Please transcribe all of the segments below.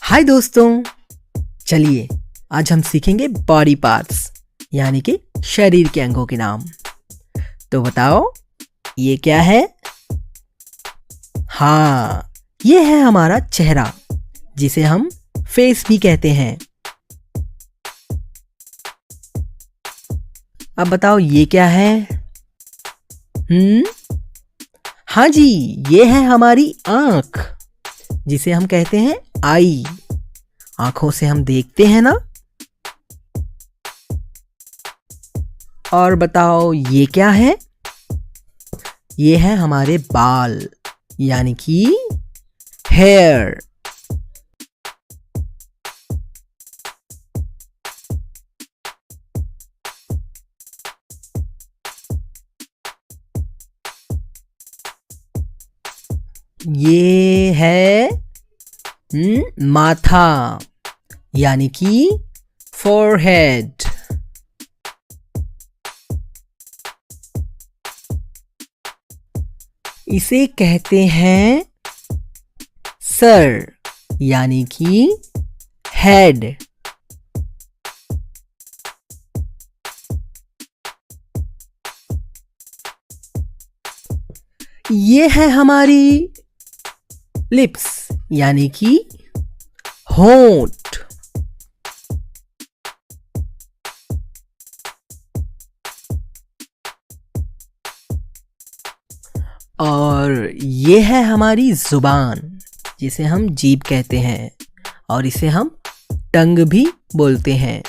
हाय दोस्तों, चलिए आज हम सीखेंगे बॉडी पार्ट्स यानी कि शरीर के अंगों के नाम। तो बताओ ये क्या है? हाँ, ये है हमारा चेहरा जिसे हम फेस भी कहते हैं। अब बताओ ये क्या है? हाँ जी, ये है हमारी आँख जिसे हम कहते हैं आई। आंखों से हम देखते हैं ना। और बताओ ये क्या है? ये है हमारे बाल यानी कि हेयर। ये है माथा यानी कि फोरहेड। इसे कहते हैं सर यानी कि हेड। ये है हमारी लिप्स यानी कि होंठ। और ये है हमारी जुबान जिसे हम जीभ कहते हैं और इसे हम टंग भी बोलते हैं।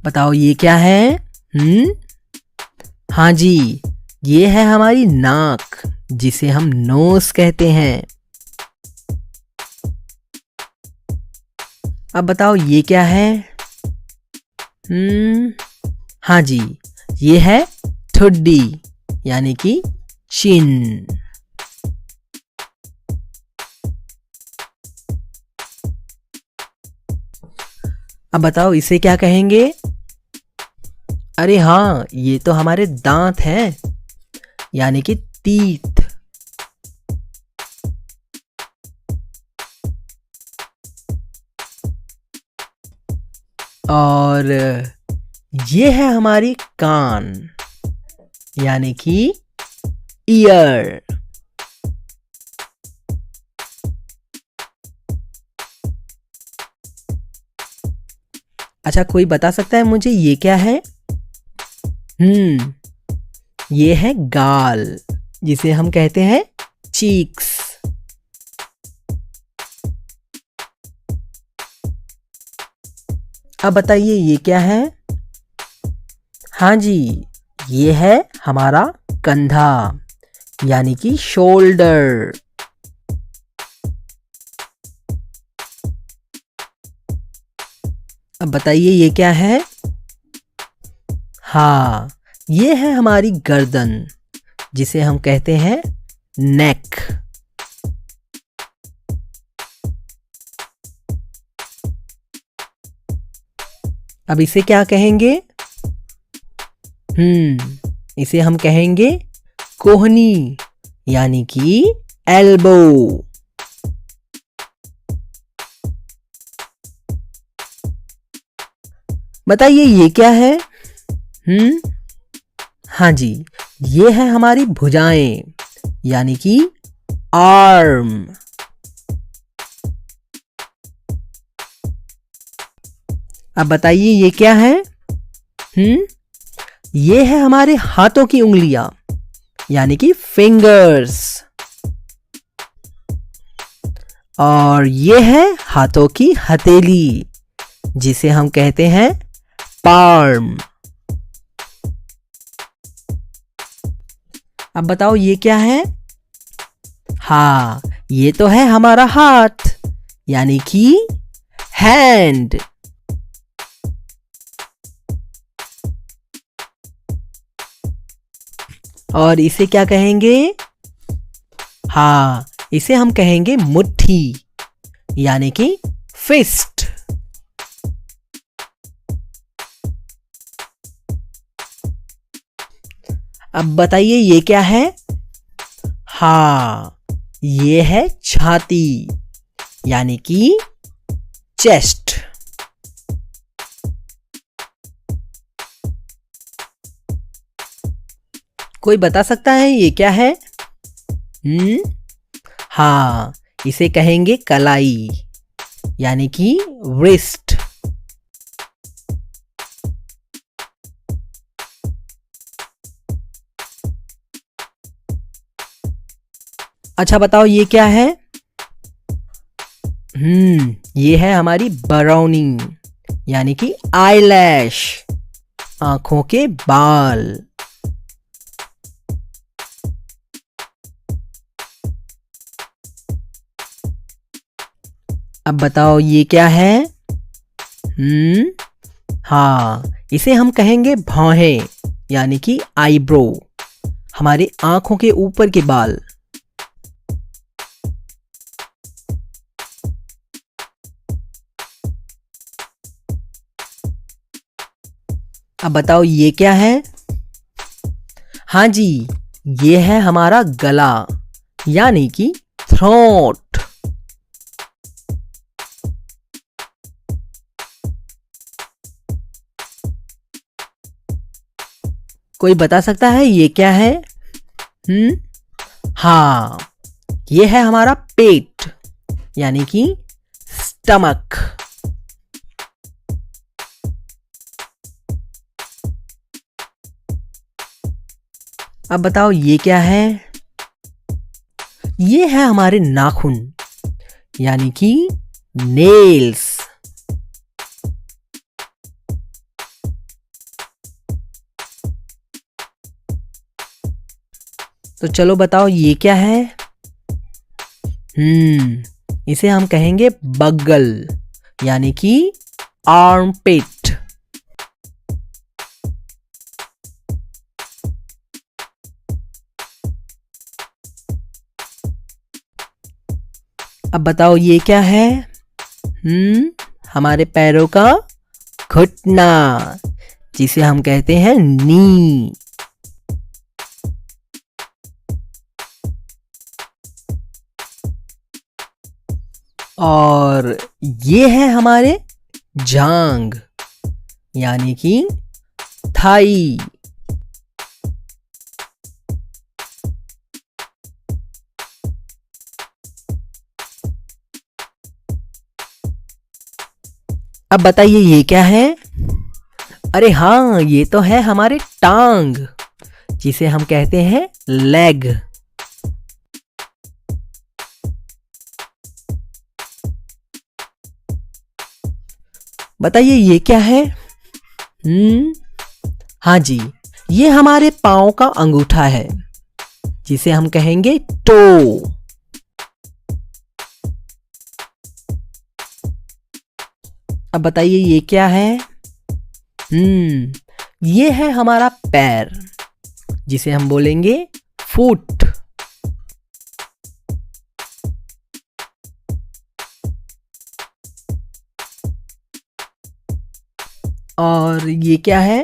बताओ ये क्या है? हाँ जी, ये है हमारी नाक जिसे हम नोज कहते हैं। अब बताओ ये क्या है? हाँ जी, ये है ठुड्डी यानी कि चिन। अब बताओ इसे क्या कहेंगे? अरे हाँ, ये तो हमारे दांत हैं यानी कि टीथ। और ये है हमारी कान यानी कि ईयर। अच्छा, कोई बता सकता है मुझे ये क्या है? ये है गाल जिसे हम कहते हैं चीक्स। अब बताइए ये क्या है? हाँ जी, ये है हमारा कंधा यानी कि शोल्डर। अब बताइए ये क्या है? हाँ, ये है हमारी गर्दन जिसे हम कहते हैं नेक। अब इसे क्या कहेंगे? इसे हम कहेंगे कोहनी यानी कि एल्बो। बताइए ये क्या है? हाँ जी, ये है हमारी भुजाएं यानी कि आर्म। अब बताइए ये क्या है? ये है हमारे हाथों की उंगलियां यानी कि फिंगर्स। और ये है हाथों की हथेली जिसे हम कहते हैं पाल्म। अब बताओ ये क्या है? हाँ, ये तो है हमारा हाथ यानी कि हैंड। और इसे क्या कहेंगे? हाँ, इसे हम कहेंगे मुट्ठी यानी कि फिस्ट। अब बताइए ये क्या है? हाँ, ये है छाती यानी कि चेस्ट। कोई बता सकता है ये क्या है? हाँ, इसे कहेंगे कलाई यानी कि रिस्ट। अच्छा बताओ ये क्या है? ये है हमारी बरौनी यानी कि आईलैश, आंखों के बाल। अब बताओ ये क्या है? हाँ, इसे हम कहेंगे भौहें यानी कि आईब्रो, हमारे आंखों के ऊपर के बाल। अब बताओ ये क्या है? हाँ जी, ये है हमारा गला यानी कि थ्रोट। कोई बता सकता है ये क्या है? हाँ, ये है हमारा पेट यानी कि स्टमक। अब बताओ ये क्या है? ये है हमारे नाखून यानी कि नेल्स। तो चलो बताओ ये क्या है? इसे हम कहेंगे बगल यानी कि आर्मपिट। अब बताओ ये क्या है? हमारे पैरों का घुटना जिसे हम कहते हैं नी। और ये है हमारे जांग यानी कि थाई। अब बताइए ये क्या है? अरे हाँ, ये तो है हमारे टांग जिसे हम कहते हैं लेग। बताइए ये क्या है? हाँ जी, ये हमारे पांव का अंगूठा है जिसे हम कहेंगे टो। अब बताइए ये क्या है? ये है हमारा पैर जिसे हम बोलेंगे फुट। और ये क्या है?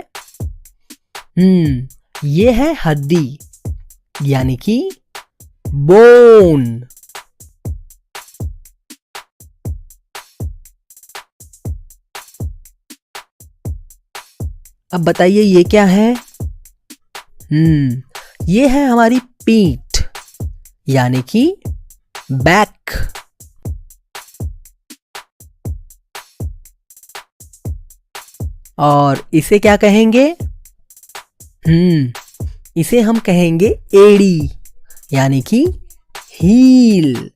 ये है हड्डी यानी कि बोन। अब बताइए ये क्या है? ये है हमारी पीठ यानी कि बैक। और इसे क्या कहेंगे? इसे हम कहेंगे एड़ी यानी कि हील।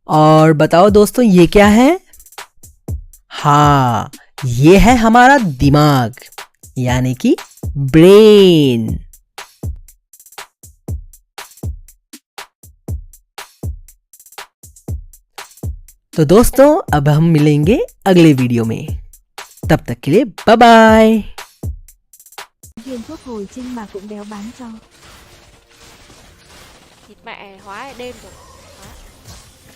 और बताओ दोस्तों ये क्या है? हाँ, ये है हमारा दिमाग यानी कि ब्रेन। तो दोस्तों अब हम मिलेंगे अगले वीडियो में, तब तक के लिए bye bye. Viên thuốc hồi sinh mà cũng đéo bán cho. Thịt mẹ hóa lại đêm rồi. Hóa.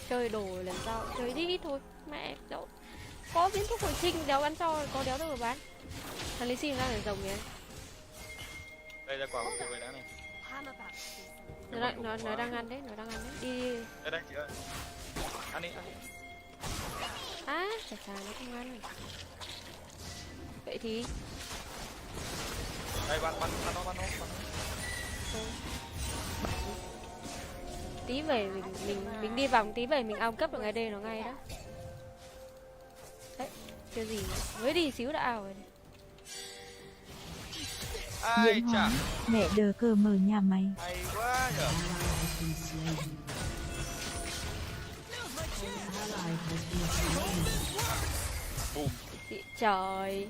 Chơi đồ lần sau chơi đi thôi. Mẹ đâu có viên thuốc hồi sinh đéo bán cho, có đéo đâu mà bán. Thằng Lý Sim đang ở rồng kìa. Đây ra quả của cô ấy đã này. Nó đang ăn đấy, nó đang ăn đấy. Đi. Đây đây chị ơi. Ăn đi, ăn đi. Á, chả chả nó không ăn. Vậy thì Đây bắn nó. tí về mình đi vòng tí về mình ao cấp được ngay đây nó ngay đó. Đấy, chưa gì mới đi xíu đã ao rồi này. Ai Diễn chả hóa, mẹ đờ cờ mờ nhà mày. hay quá nhở. Bùm. Chị trời.